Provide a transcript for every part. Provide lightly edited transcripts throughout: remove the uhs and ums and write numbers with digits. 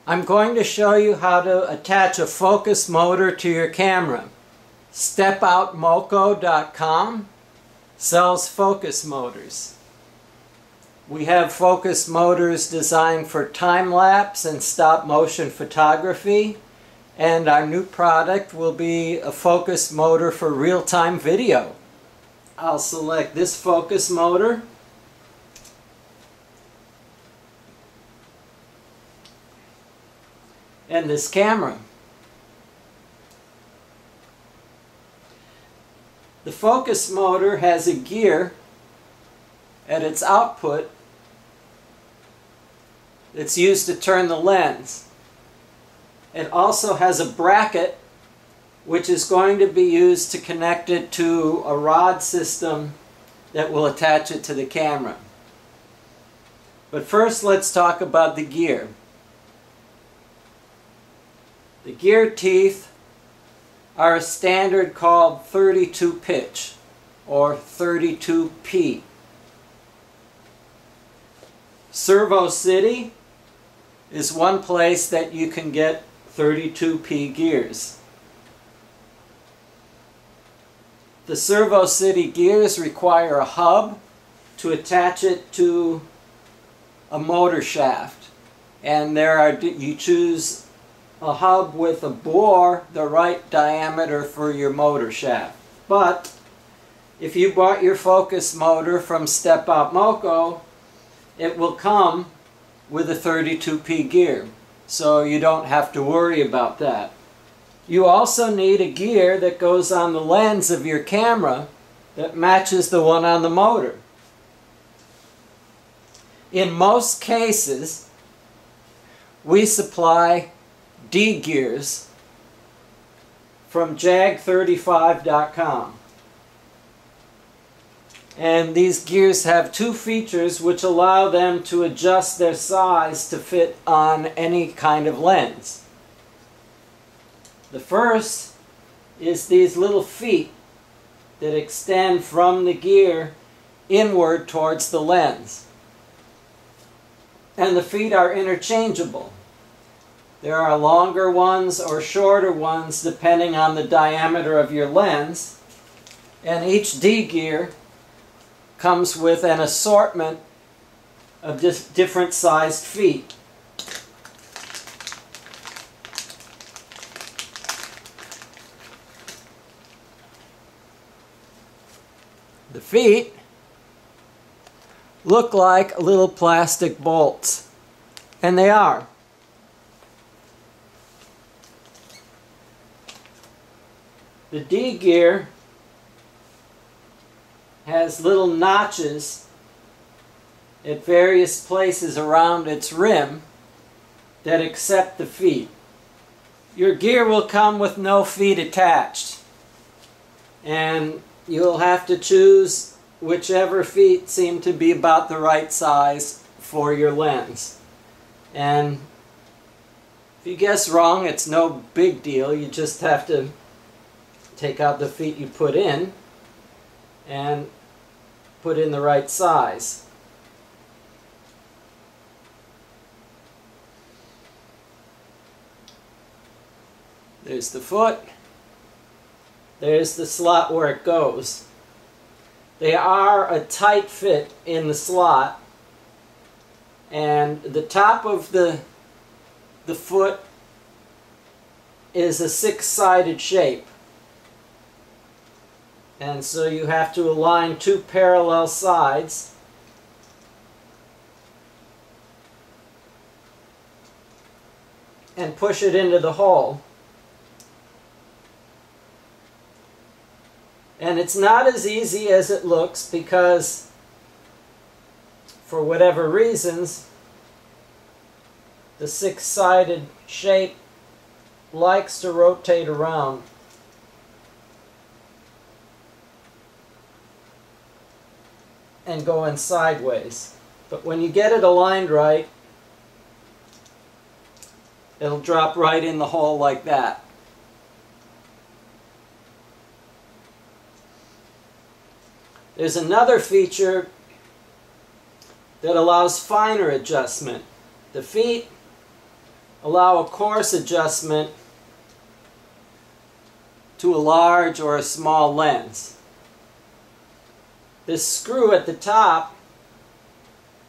I'm going to show you how to attach a focus motor to your camera. StepOutMoco.com sells focus motors. We have focus motors designed for time-lapse and stop-motion photography, and our new product will be a focus motor for real-time video. I'll select this focus motor. And this camera. The focus motor has a gear at its output that's used to turn the lens. It also has a bracket which is going to be used to connect it to a rod system that will attach it to the camera. But first, let's talk about the gear. The gear teeth are a standard called 32 pitch or 32P. Servo City is one place that you can get 32P gears. The Servo City gears require a hub to attach it to a motor shaft, and you choose a hub with a bore the right diameter for your motor shaft. But if you bought your focus motor from Step Out Moco, it will come with a 32P gear, so you don't have to worry about that. You also need a gear that goes on the lens of your camera that matches the one on the motor. In most cases, we supply D gears from Jag35.com. And these gears have two features which allow them to adjust their size to fit on any kind of lens. The first is these little feet that extend from the gear inward towards the lens. And the feet are interchangeable. There are longer ones or shorter ones depending on the diameter of your lens. And each D gear comes with an assortment of different sized feet. The feet look like little plastic bolts, and they are. The D gear has little notches at various places around its rim that accept the feet. Your gear will come with no feet attached, and you'll have to choose whichever feet seem to be about the right size for your lens. And if you guess wrong, it's no big deal. You just have to take out the feet you put in and put in the right size. There's the foot. There's the slot where it goes. They are a tight fit in the slot, and the top of the foot is a six-sided shape. And so you have to align two parallel sides and push it into the hole. And it's not as easy as it looks because, for whatever reasons, the six-sided shape likes to rotate around. And go in sideways. But when you get it aligned right, it'll drop right in the hole like that. There's another feature that allows finer adjustment. The feet allow a coarse adjustment to a large or a small lens. This screw at the top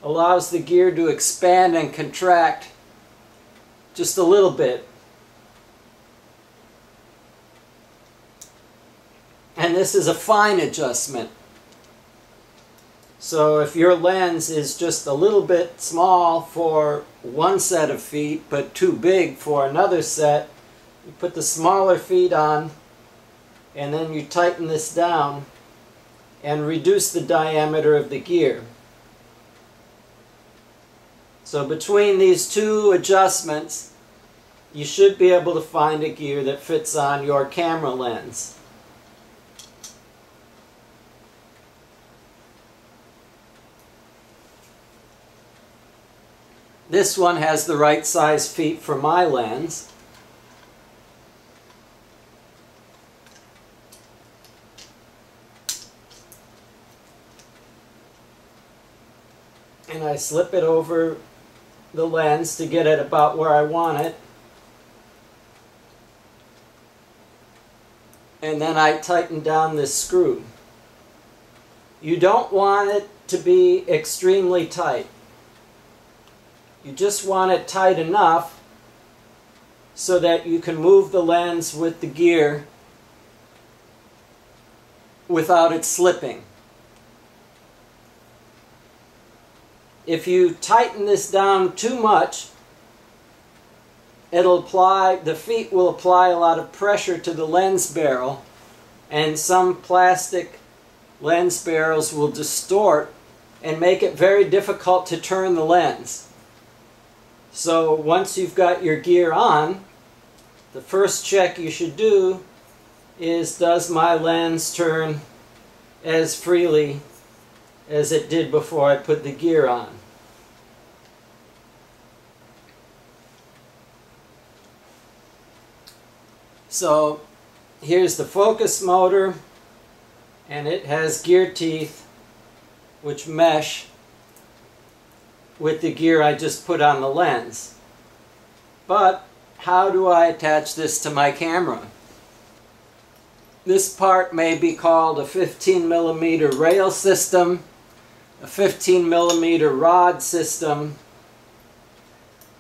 allows the gear to expand and contract just a little bit. And this is a fine adjustment. So if your lens is just a little bit small for one set of feet but too big for another set, you put the smaller feet on and then you tighten this down and reduce the diameter of the gear. So between these two adjustments, you should be able to find a gear that fits on your camera lens. This one has the right size feet for my lens. And I slip it over the lens to get it about where I want it. And then I tighten down this screw. You don't want it to be extremely tight. You just want it tight enough so that you can move the lens with the gear without it slipping. If you tighten this down too much, the feet will apply a lot of pressure to the lens barrel, and some plastic lens barrels will distort and make it very difficult to turn the lens. So once you've got your gear on, the first check you should do is, does my lens turn as freely as it did before I put the gear on? So here's the focus motor, and it has gear teeth which mesh with the gear I just put on the lens. But how do I attach this to my camera? This part may be called a 15mm rail system, a 15mm rod system.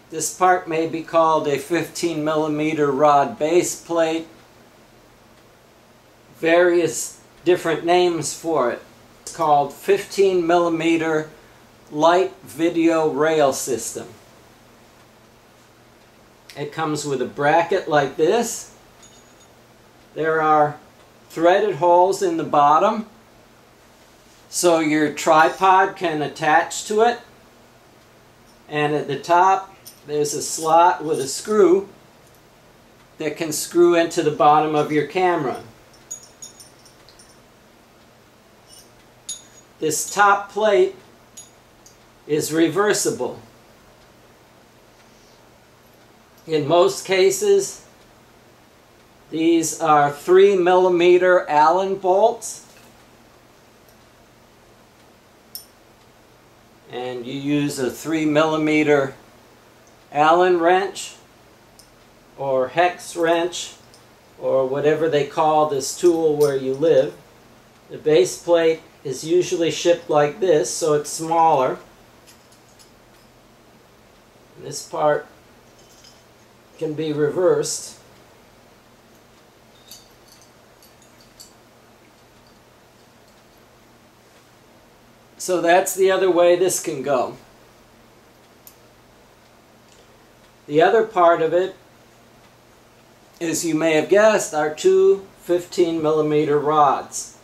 This part may be called a 15mm rod base plate. Various different names for it. It's called 15mm light video rail system. It comes with a bracket like this. There are threaded holes in the bottom so your tripod can attach to it, and at the top there's a slot with a screw that can screw into the bottom of your camera. This top plate is reversible. In most cases, these are 3mm Allen bolts, and you use a 3mm Allen wrench or hex wrench or whatever they call this tool where you live. The base plate is usually shipped like this, so it's smaller. This part can be reversed. So that's the other way this can go. The other part of it, as you may have guessed, are two 15mm rods.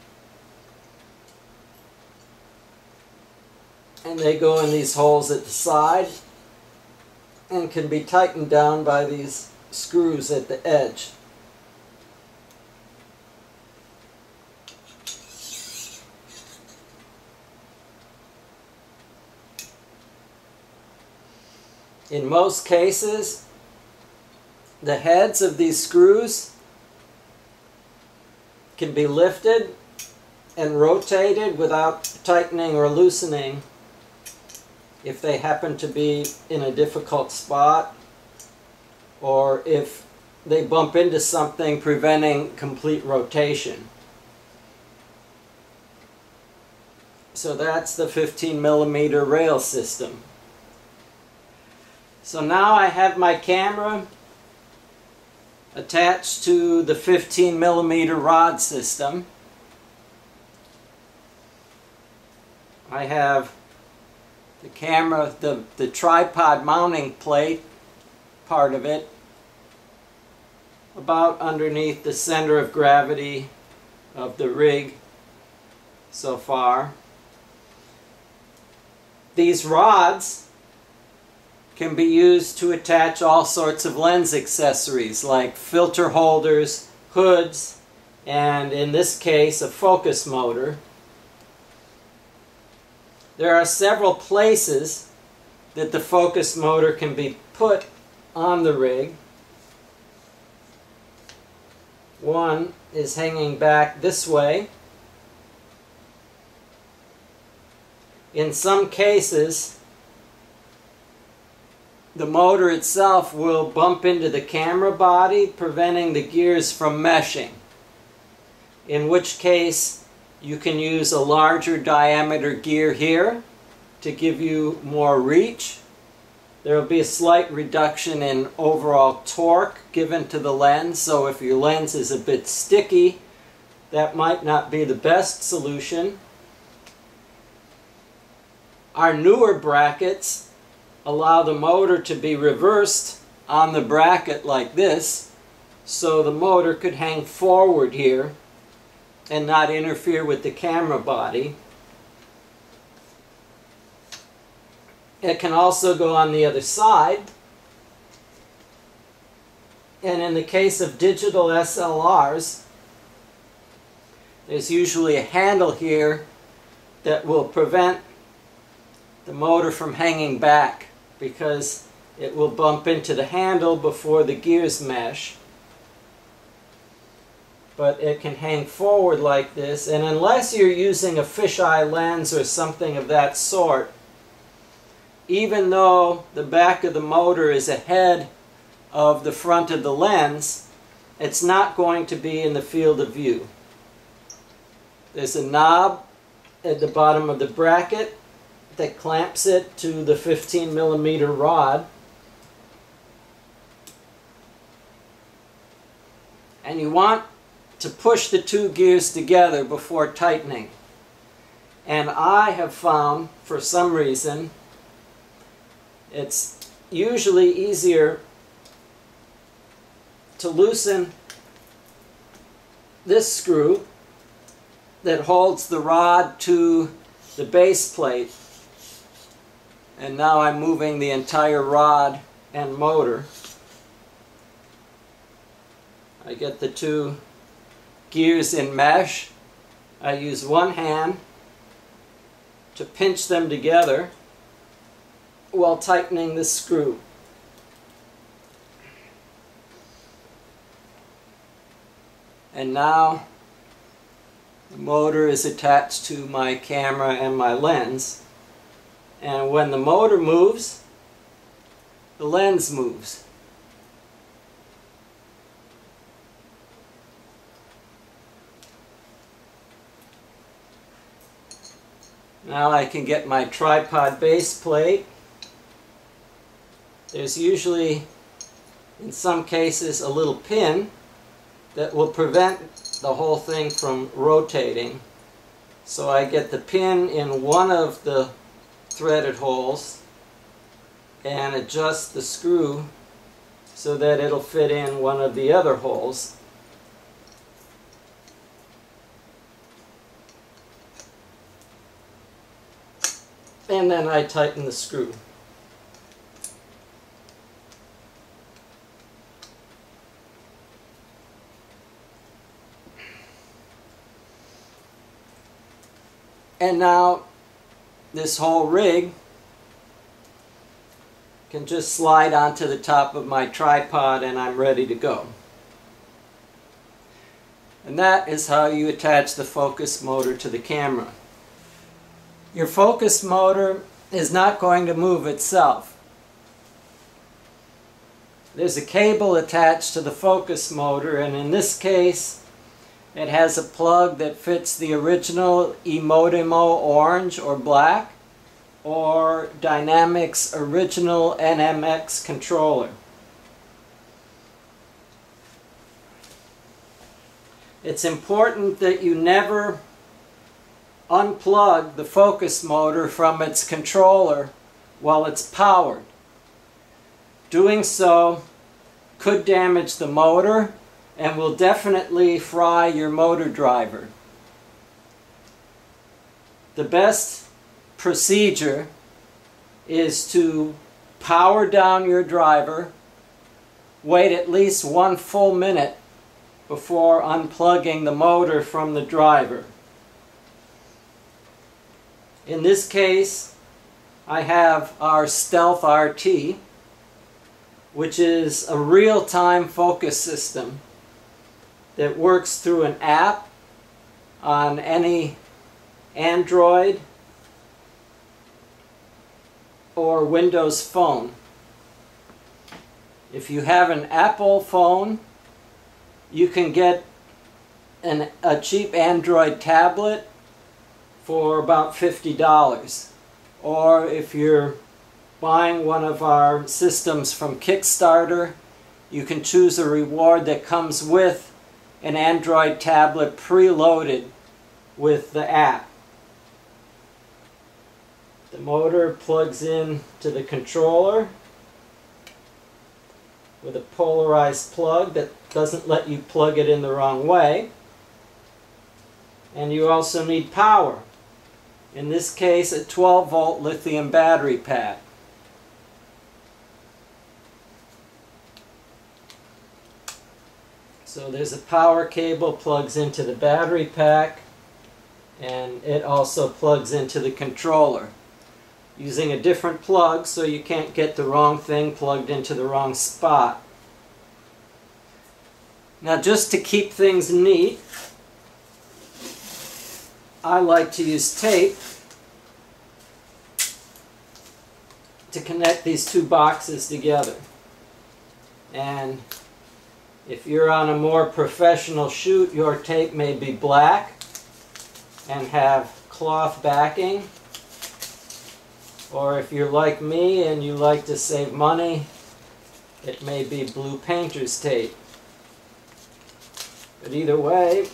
And they go in these holes at the side and can be tightened down by these screws at the edge. In most cases, the heads of these screws can be lifted and rotated without tightening or loosening if they happen to be in a difficult spot. or if they bump into something, preventing complete rotation. So that's the 15mm rail system. So now I have my camera attached to the 15mm rod system. I have the camera, the tripod mounting plate, part of it, about underneath the center of gravity of the rig so far. These rods can be used to attach all sorts of lens accessories like filter holders, hoods, and in this case a focus motor. There are several places that the focus motor can be put on the rig. One is hanging back this way. In some cases, the motor itself will bump into the camera body, preventing the gears from meshing. In which case, you can use a larger diameter gear here to give you more reach. There will be a slight reduction in overall torque given to the lens, so if your lens is a bit sticky, that might not be the best solution. Our newer brackets allow the motor to be reversed on the bracket like this, so the motor could hang forward here and not interfere with the camera body. It can also go on the other side, and in the case of digital SLRs, there's usually a handle here that will prevent the motor from hanging back, because it will bump into the handle before the gears mesh. But it can hang forward like this, and unless you're using a fisheye lens or something of that sort, even though the back of the motor is ahead of the front of the lens, it's not going to be in the field of view. There's a knob at the bottom of the bracket that clamps it to the 15mm rod, and you want to push the two gears together before tightening. And I have found, for some reason, it's usually easier to loosen this screw that holds the rod to the base plate. And now I'm moving the entire rod and motor. I get the two gears in mesh. I use one hand to pinch them together while tightening the screw. And now the motor is attached to my camera and my lens. And when the motor moves, the lens moves. Now I can get my tripod base plate. There's usually, in some cases, a little pin that will prevent the whole thing from rotating. So I get the pin in one of the threaded holes and adjust the screw so that it'll fit in one of the other holes. And then I tighten the screw. And now this whole rig can just slide onto the top of my tripod and I'm ready to go. And that is how you attach the focus motor to the camera. Your focus motor is not going to move itself. there's a cable attached to the focus motor, and in this case it has a plug that fits the original Emotimo orange or black or Dynamics original NMX controller. It's important that you never unplug the focus motor from its controller while it's powered. Doing so could damage the motor and will definitely fry your motor driver. The best procedure is to power down your driver, wait at least 1 full minute before unplugging the motor from the driver. In this case, I have our Stealth RT, which is a real-time focus system that works through an app on any Android or Windows phone. If you have an Apple phone, you can get a cheap Android tablet for about $50. Or if you're buying one of our systems from Kickstarter, you can choose a reward that comes with an Android tablet preloaded with the app. The motor plugs in to the controller with a polarized plug that doesn't let you plug it in the wrong way. And you also need power. In this case, a 12-volt lithium battery pack. So there's a power cable plugs into the battery pack, and it also plugs into the controller. Using a different plug so you can't get the wrong thing plugged into the wrong spot. Now, just to keep things neat, I like to use tape to connect these two boxes together. And if you're on a more professional shoot, your tape may be black and have cloth backing. Or if you're like me and you like to save money, it may be blue painter's tape. But either way,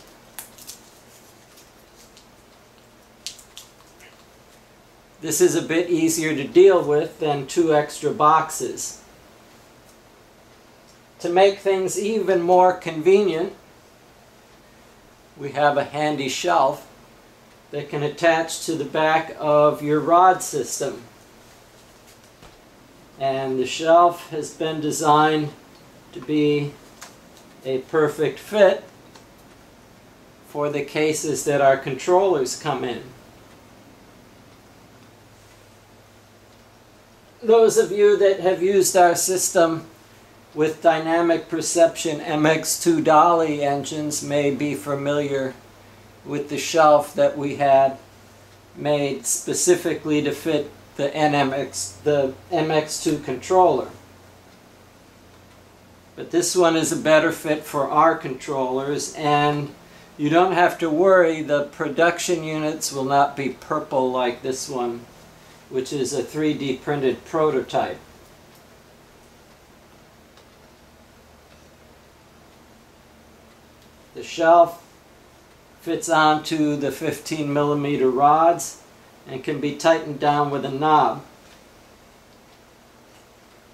this is a bit easier to deal with than 2 extra boxes. To make things even more convenient, we have a handy shelf that can attach to the back of your rod system. And the shelf has been designed to be a perfect fit for the cases that our controllers come in. Those of you that have used our system with Dynamic Perception MX2 Dolly engines may be familiar with the shelf that we had made specifically to fit the MX2 controller. But this one is a better fit for our controllers, and you don't have to worry, the production units will not be purple like this one, which is a 3D printed prototype. The shelf fits onto the 15mm rods and can be tightened down with a knob.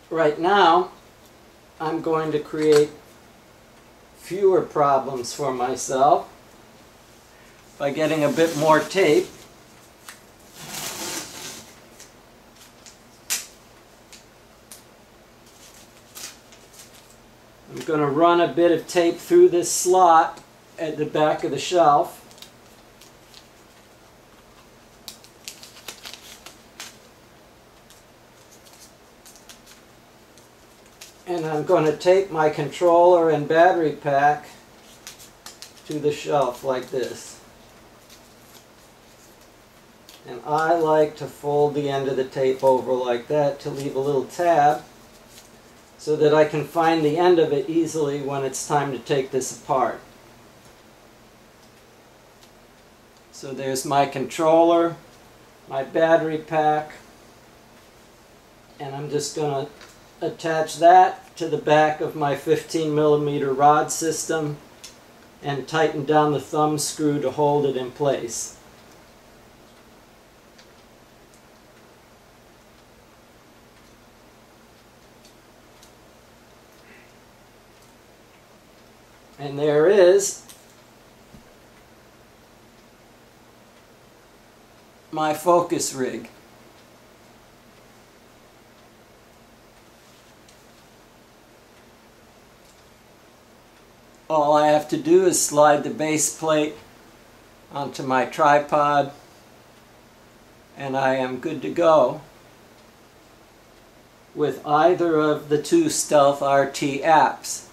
Right now, I'm going to create fewer problems for myself by getting a bit more tape. I'm going to run a bit of tape through this slot at the back of the shelf. And I'm going to tape my controller and battery pack to the shelf like this. And I like to fold the end of the tape over like that to leave a little tab so that I can find the end of it easily when it's time to take this apart. So there's my controller, my battery pack, and I'm just going to attach that to the back of my 15mm rod system and tighten down the thumb screw to hold it in place. And there is my focus rig. All I have to do is slide the base plate onto my tripod and I am good to go with either of the two Stealth RT apps.